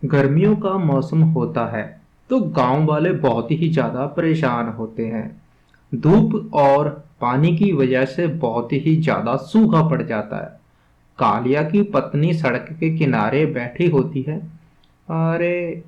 गर्मियों का मौसम होता है तो गांव वाले बहुत ही ज्यादा परेशान होते हैं। धूप और पानी की वजह से बहुत ही ज्यादा सूखा पड़ जाता है। कालिया की पत्नी सड़क के किनारे बैठी होती है। अरे,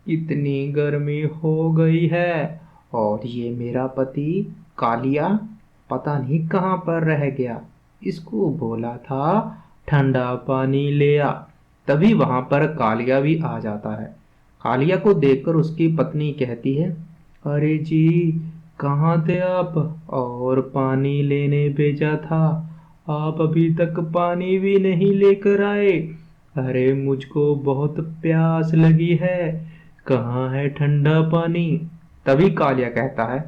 इतनी गर्मी हो गई है और ये मेरा पति कालिया पता नहीं कहाँ पर रह गया। इसको बोला था ठंडा पानी ले आ। तभी वहां पर कालिया भी आ जाता है। कालिया को देखकर उसकी पत्नी कहती है, अरे जी, कहाँ थे आप? और पानी लेने भेजा था, आप अभी तक पानी भी नहीं लेकर आए। अरे, मुझको बहुत प्यास लगी है, कहाँ है ठंडा पानी? तभी कालिया कहता है,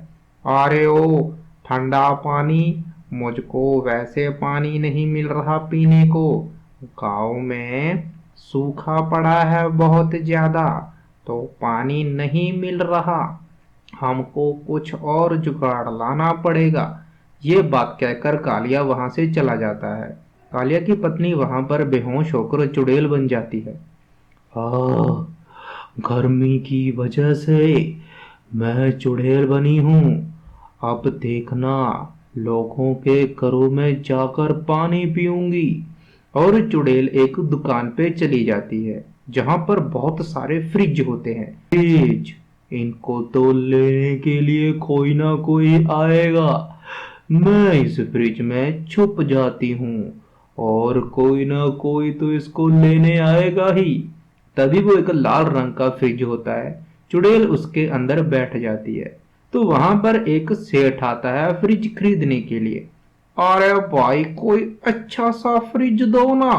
अरे ओ, ठंडा पानी? मुझको वैसे पानी नहीं मिल रहा पीने को। गांव में सूखा पड़ा है बहुत ज्यादा, तो पानी नहीं मिल रहा। हमको कुछ और जुगाड़ लाना पड़ेगा। ये बात कहकर कालिया वहां से चला जाता है। कालिया की पत्नी वहां पर बेहोश होकर चुड़ैल बन जाती है। हाँ, गर्मी की वजह से मैं चुड़ैल बनी हूँ। अब देखना, लोगों के घरों में जाकर पानी पीऊंगी। और चुड़ैल एक दुकान पे चली जाती है जहां पर बहुत सारे फ्रिज होते हैं। फ्रिज, इनको तो लेने के लिए कोई ना कोई आएगा। मैं इस फ्रिज में छुप जाती हूँ और कोई ना कोई तो इसको लेने आएगा ही। तभी वो एक लाल रंग का फ्रिज होता है। चुड़ैल उसके अंदर बैठ जाती है। तो वहां पर एक सेठ आता है फ्रिज खरीदने के लिए। अरे भाई, कोई अच्छा सा फ्रिज दो ना,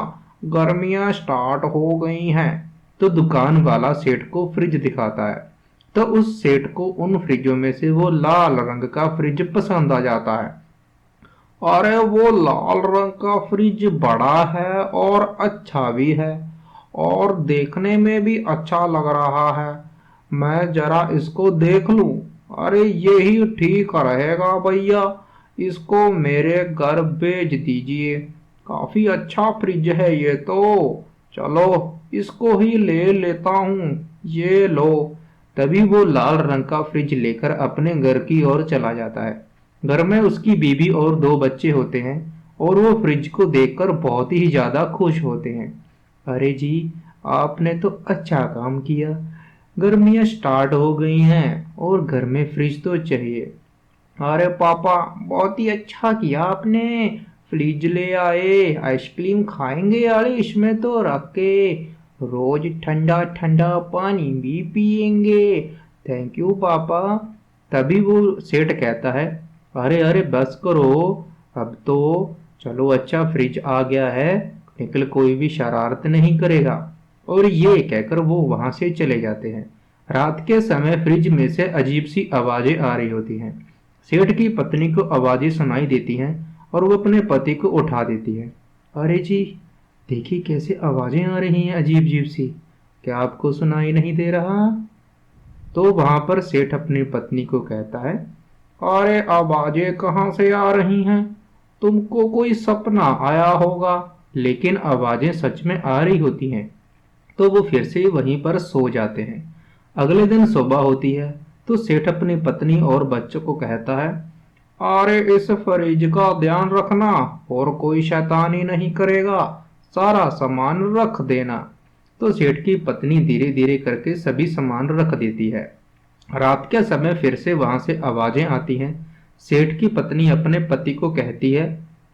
गर्मियां स्टार्ट हो गई हैं। तो दुकान वाला सेठ को फ्रिज दिखाता है। तो उस सेठ को उन फ्रिजों में से वो लाल रंग का फ्रिज पसंद आ जाता है। अरे, वो लाल रंग का फ्रिज बड़ा है और अच्छा भी है और देखने में भी अच्छा लग रहा है। मैं जरा इसको देख लूं। अरे, यही ठीक रहेगा भैया, इसको मेरे घर भेज दीजिए। काफी अच्छा फ्रिज है ये तो। चलो, इसको ही ले लेता हूँ। ये लो। तभी वो लाल रंग का फ्रिज लेकर अपने घर की ओर चला जाता है। घर में उसकी बीवी और दो बच्चे होते हैं और वो फ्रिज को देखकर बहुत ही ज्यादा खुश होते हैं। अरे जी, आपने तो अच्छा काम किया। गर्मियां स्टार्ट हो गई हैं और घर में फ्रिज तो चाहिए। अरे पापा, बहुत ही अच्छा किया आपने, फ्रिज ले आए। आइसक्रीम खाएंगे यार इसमें तो रख के, रोज ठंडा ठंडा पानी भी पियेंगे। थैंक यू पापा। तभी वो सेठ कहता है, अरे अरे बस करो, अब तो चलो, अच्छा फ्रिज आ गया है, निकल कोई भी शरारत नहीं करेगा। और ये कहकर वो वहां से चले जाते हैं। रात के समय फ्रिज में से अजीब सी आवाजें आ रही होती हैं। सेठ की पत्नी को आवाजें सुनाई देती हैं और वो अपने पति को उठा देती है। अरे जी, देखिए कैसे आवाजें आ रही हैं अजीब अजीब सी। क्या आपको सुनाई नहीं दे रहा? तो वहां पर सेठ अपनी पत्नी को कहता है, अरे आवाजें कहाँ से आ रही हैं? तुमको कोई सपना आया होगा। लेकिन आवाजें सच में आ रही होती हैं। तो वो फिर से वहीं पर सो जाते हैं। अगले दिन सुबह होती है तो सेठ अपनी पत्नी और बच्चों को कहता है, अरे इस फ्रिज का ध्यान रखना और कोई शैतानी नहीं करेगा, सारा सामान रख देना। तो सेठ की पत्नी धीरे धीरे करके सभी सामान रख देती है। रात के समय फिर से वहां से आवाजें आती हैं। सेठ की पत्नी अपने पति को कहती है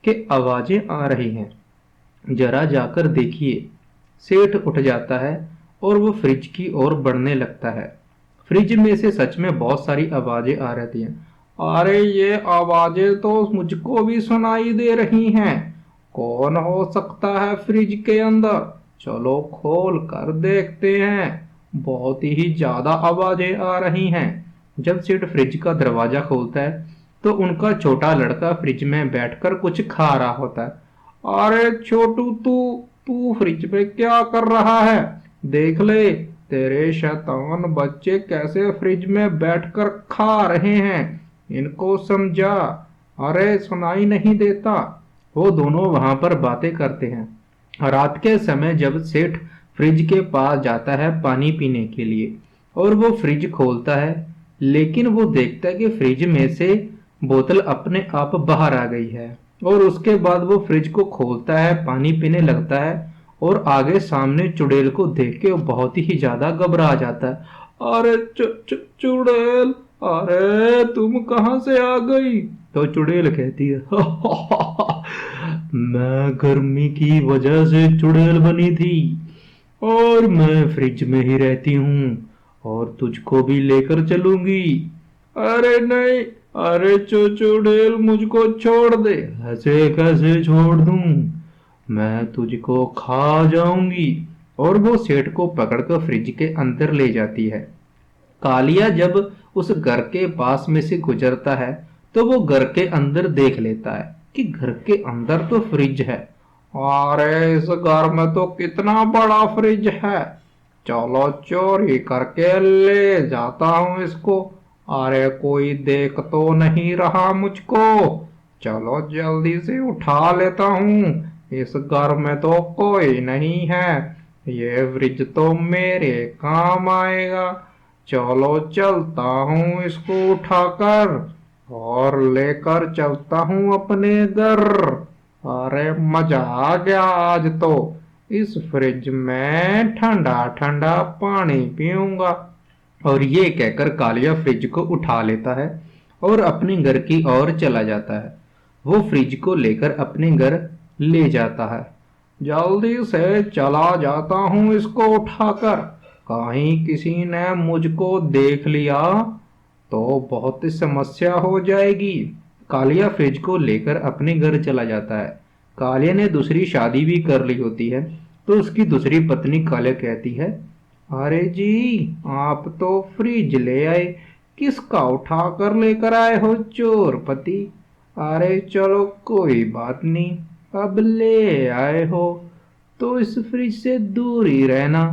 कि आवाजें आ रही हैं, जरा जाकर देखिए। सेठ उठ जाता है और वो फ्रिज की ओर बढ़ने लगता है। फ्रिज में से सच में बहुत सारी आवाजें आ रही हैं। अरे, ये आवाजें तो मुझको भी सुनाई दे रही हैं। कौन हो सकता है फ्रिज के अंदर? चलो खोल कर देखते हैं। बहुत ही ज्यादा आवाजें आ रही हैं। जब सेठ फ्रिज का दरवाजा खोलता है तो उनका छोटा लड़का फ्रिज में बैठकर कुछ खा रहा होता है। अरे छोटू, तू तू फ्रिज में क्या कर रहा है? देख ले, तेरे शैतान बच्चे कैसे फ्रिज में बैठकर खा रहे हैं। इनको समझा। अरे, सुनाई नहीं देता। वो दोनों वहां पर बातें करते हैं। रात के समय जब सेठ फ्रिज के पास जाता है पानी पीने के लिए और वो फ्रिज खोलता है, लेकिन वो देखता है कि फ्रिज में से बोतल अपने आप बाहर आ गई है। और उसके बाद वो फ्रिज को खोलता है, पानी पीने लगता है और आगे सामने चुड़ैल को देख के वो बहुत ही ज्यादा घबरा जाता है। अरे चुड़ैल, अरे तुम कहाँ से आ गई? तो चुड़ैल कहती है मैं गर्मी की वजह से चुड़ैल बनी थी और मैं फ्रिज में ही रहती हूँ और तुझको भी लेकर चलूंगी। अरे नहीं, अरे चुड़ैल मुझको छोड़ दे। ऐसे कैसे छोड़ दूं, मैं तुझको खा जाऊंगी। और वो सेठ को पकड़कर फ्रिज के अंदर ले जाती है। कालिया जब उस घर के पास में से गुजरता है तो वो घर के अंदर देख लेता है कि घर के अंदर तो फ्रिज है। अरे इस घर में तो कितना बड़ा फ्रिज है, चलो चोरी करके ले जाता हूँ इसको। अरे कोई देख तो नहीं रहा मुझको, चलो जल्दी से उठा लेता हूँ। इस घर में तो कोई नहीं है, ये फ्रिज तो मेरे काम आएगा। चलो चलता हूँ इसको उठाकर और लेकर चलता हूँ अपने घर। अरे मजा आ गया आज तो, इस फ्रिज में ठंडा ठंडा पानी पीऊंगा। और ये कहकर कालिया फ्रिज को उठा लेता है और अपने घर की ओर चला जाता है। वो फ्रिज को लेकर अपने घर ले जाता है। जल्दी से चला जाता हूँ इसको उठाकर, कहीं किसी ने मुझको देख लिया तो बहुत समस्या हो जाएगी। कालिया फ्रिज को लेकर अपने घर चला जाता है। कालिया ने दूसरी शादी भी कर ली होती है तो उसकी दूसरी पत्नी कालिया कहती है, अरे जी आप तो फ्रिज ले आए, किसका उठा कर लेकर आए हो चोरपति? अरे चलो कोई बात नहीं, अब ले आए हो तो इस फ्रिज से दूर ही रहना।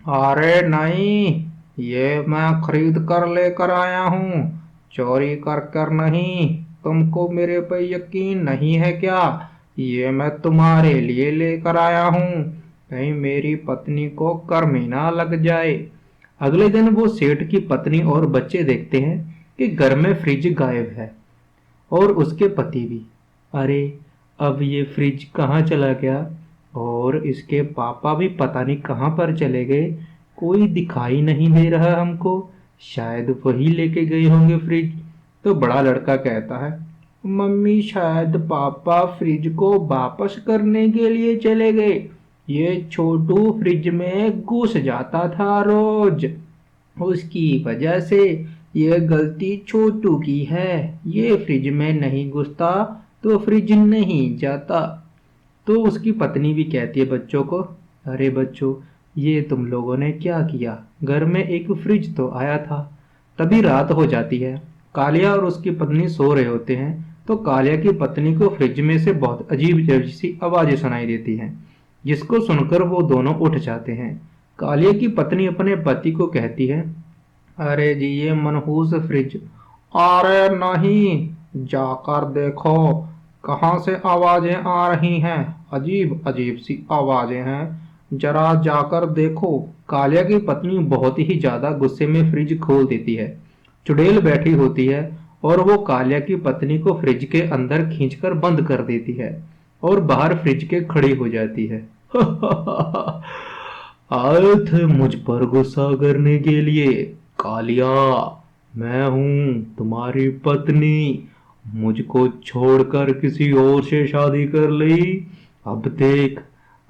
अरे नहीं, ये मैं खरीद कर लेकर आया हूँ, चोरी कर कर नहीं। तुमको मेरे पे यकीन नहीं है क्या? ये मैं तुम्हारे लिए लेकर आया हूँ, कहीं मेरी पत्नी को कर्मी ना लग जाए। अगले दिन वो सेठ की पत्नी और बच्चे देखते हैं कि घर में फ्रिज गायब है और उसके पति भी। अरे अब ये फ्रिज कहाँ चला गया और इसके पापा भी पता नहीं कहाँ पर चले गए, कोई दिखाई नहीं दे रहा हमको, शायद वही लेके गए होंगे फ्रिज। तो बड़ा लड़का कहता है, मम्मी शायद पापा फ्रिज को वापस करने के लिए चले गए, ये छोटू फ्रिज में घुस जाता था रोज, उसकी वजह से ये गलती छोटू की है, ये फ्रिज में नहीं घुसता तो फ्रिज नहीं जाता। तो उसकी पत्नी भी कहती है बच्चों को, अरे बच्चों ये तुम लोगों ने क्या किया, घर में एक फ्रिज तो आया था। तभी रात हो जाती है, कालिया और उसकी पत्नी सो रहे होते हैं तो कालिया की पत्नी को फ्रिज में से बहुत अजीब अजीब सी आवाजें सुनाई देती हैं, जिसको सुनकर वो दोनों उठ जाते हैं। कालिया की पत्नी अपने पति को कहती है, अरे जी ये मनहूस फ्रिज, अरे नहीं जाकर देखो कहाँ से आवाजें आ रही हैं, अजीब अजीब सी आवाजें हैं, जरा जाकर देखो। कालिया की पत्नी बहुत ही ज्यादा गुस्से में फ्रिज खोल देती है। चुड़ैल बैठी होती है और वो कालिया की पत्नी को फ्रिज के अंदर खींचकर बंद कर देती है और बाहर फ्रिज के खड़ी हो जाती है। आए थे मुझ पर गुस्सा करने के लिए कालिया, मैं हूं तुम्हारी पत्नी, मुझको छोड़कर किसी और से शादी कर ली, अब देख।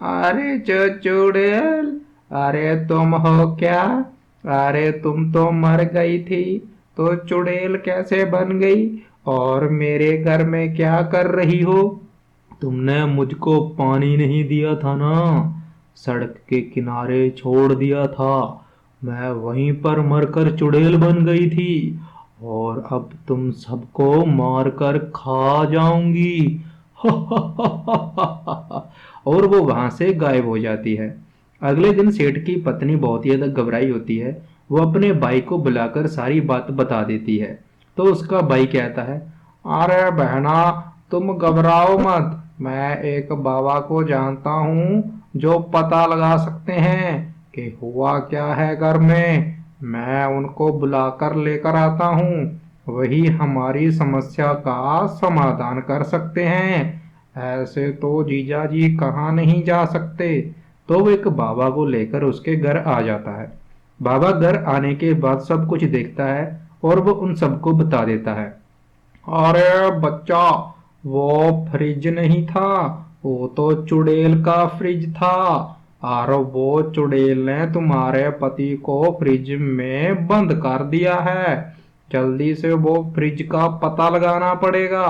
अरे चुड़ैल, अरे तुम हो क्या? अरे तुम तो मर गई थी तो चुड़ैल कैसे बन गई और मेरे घर में क्या कर रही हो? तुमने मुझको पानी नहीं दिया था ना, सड़क के किनारे छोड़ दिया था, मैं वहीं पर मरकर चुड़ैल बन गई थी और अब तुम सबको मारकर खा जाऊंगी। और वो वहां से गायब हो जाती है। अगले दिन सेठ की पत्नी बहुत ही ज्यादा घबराई होती है, वो अपने भाई को बुलाकर सारी बात बता देती है। तो उसका भाई कहता है, अरे बहना तुम घबराओ मत, मैं एक बाबा को जानता हूँ, जो पता लगा सकते हैं कि हुआ क्या है घर में। मैं उनको बुलाकर लेकर आता हूँ, वही हमारी समस्या का समाधान कर सकते हैं। ऐसे तो जीजा जी कहाँ नहीं जा सकते। तो वो एक बाबा को लेकर उसके घर आ जाता है। बाबा घर आने के बाद सब कुछ देखता है और वो उन सबको बता देता है। अरे बच्चा, वो फ्रिज नहीं था, वो तो चुड़ैल का फ्रिज था। और वो चुड़ैल ने तुम्हारे पति को फ्रिज में बंद कर दिया है। जल्दी से वो फ्रिज का पता लगाना पड़ेगा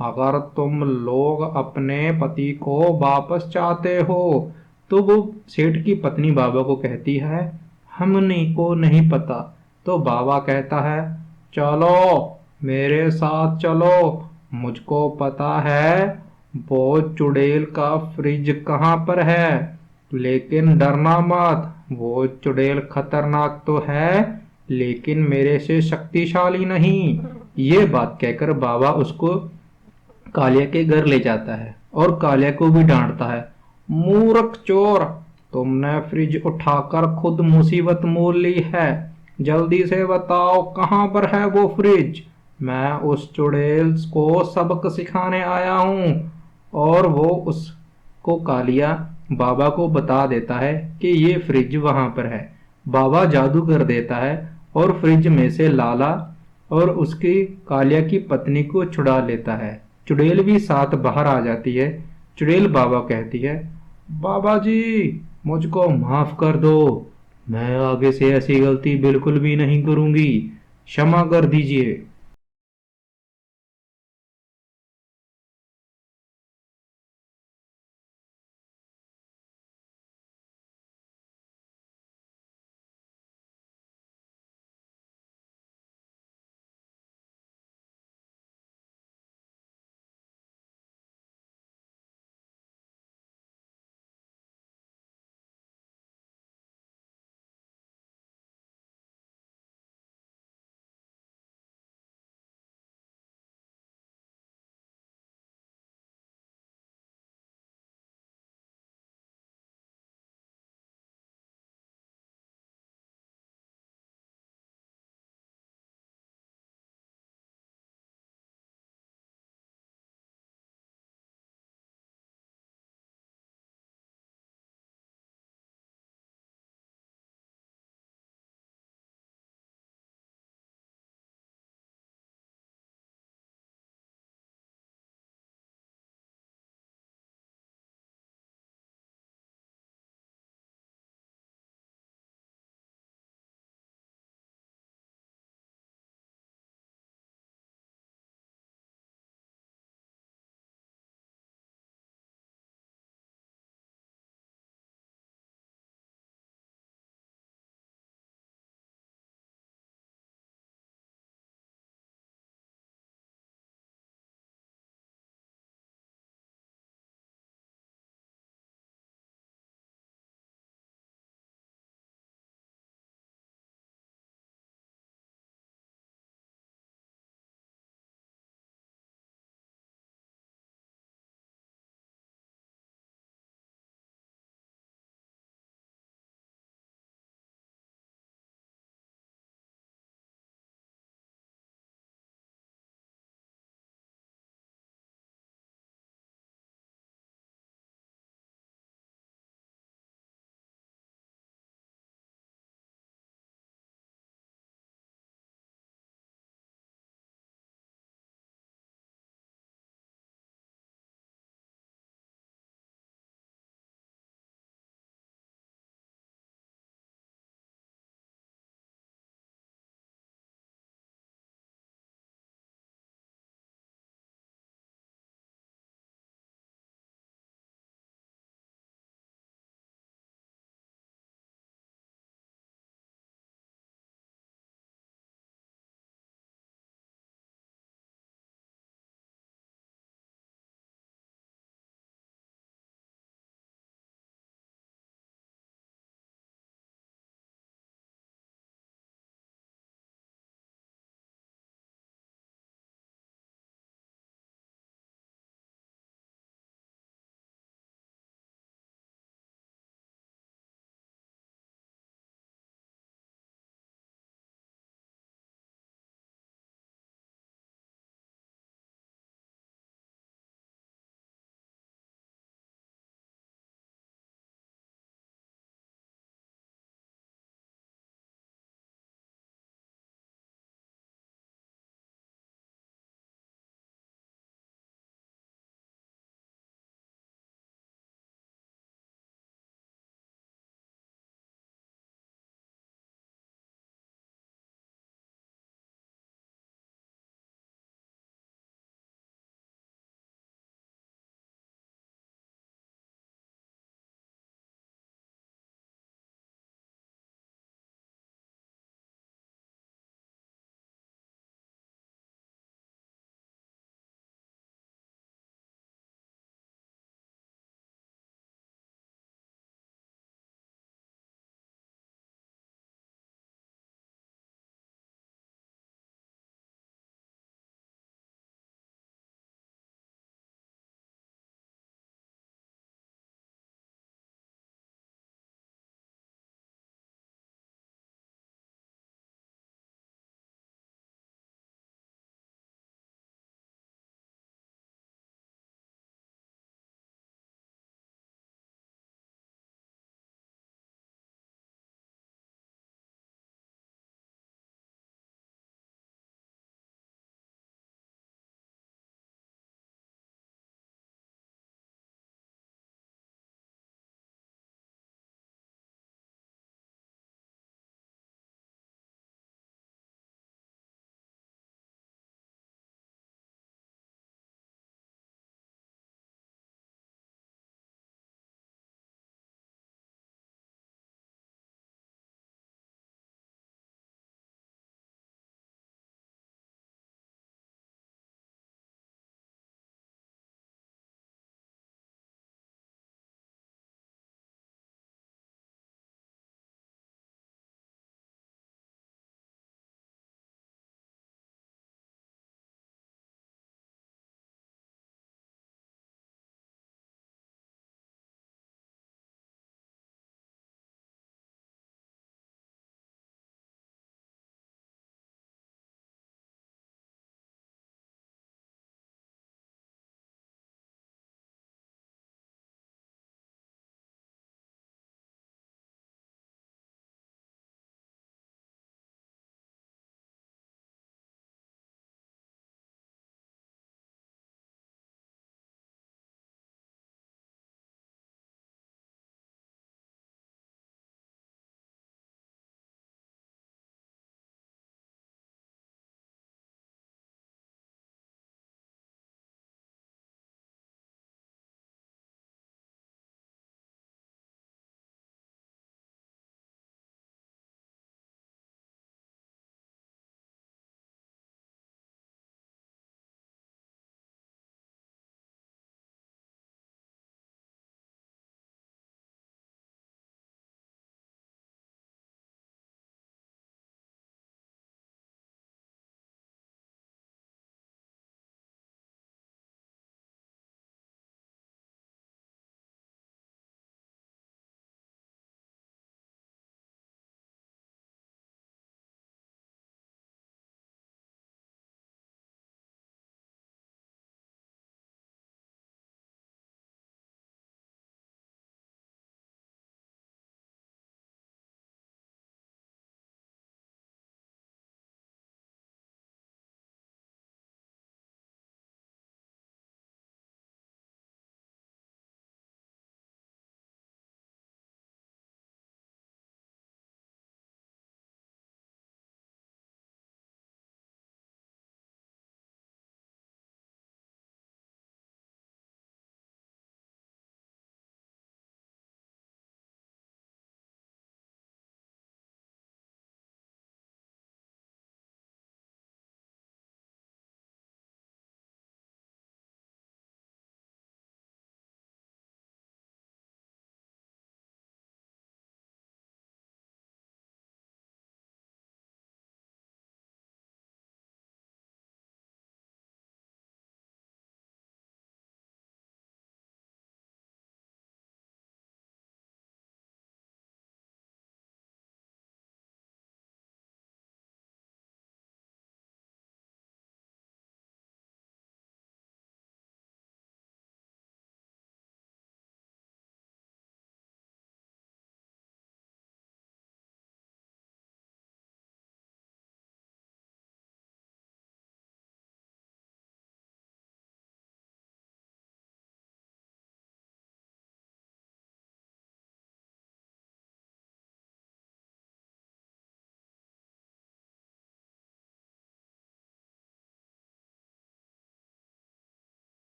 अगर तुम लोग अपने पति को वापस चाहते हो। तो वो सेठ की पत्नी बाबा को कहती है, हमने को नहीं पता। तो बाबा कहता है, चलो मेरे साथ चलो, मुझको पता है वो चुड़ैल का फ्रिज कहाँ पर है। लेकिन डरना मत, वो चुड़ैल खतरनाक तो है लेकिन मेरे से शक्तिशाली नहीं। ये बात कहकर बाबा उसको कालिया के घर ले जाता है और कालिया को भी डांटता है, मूर्ख चोर, तुमने फ्रिज उठाकर खुद मुसीबत मोल ली है। जल्दी से बताओ कहाँ पर है वो फ्रिज। मैं उस चुड़ैल को सबक सिखाने आया हूँ। और वो उसको कालिया बाबा को बता देता है कि ये फ्रिज वहां पर है। बाबा जादू कर देता है और फ्रिज में से लाला और उसकी कालिया की पत्नी को छुड़ा लेता है। चुड़ैल भी साथ बाहर आ जाती है। चुड़ैल बाबा कहती है, बाबा जी मुझको माफ कर दो, मैं आगे से ऐसी गलती बिल्कुल भी नहीं करूंगी, क्षमा कर दीजिए।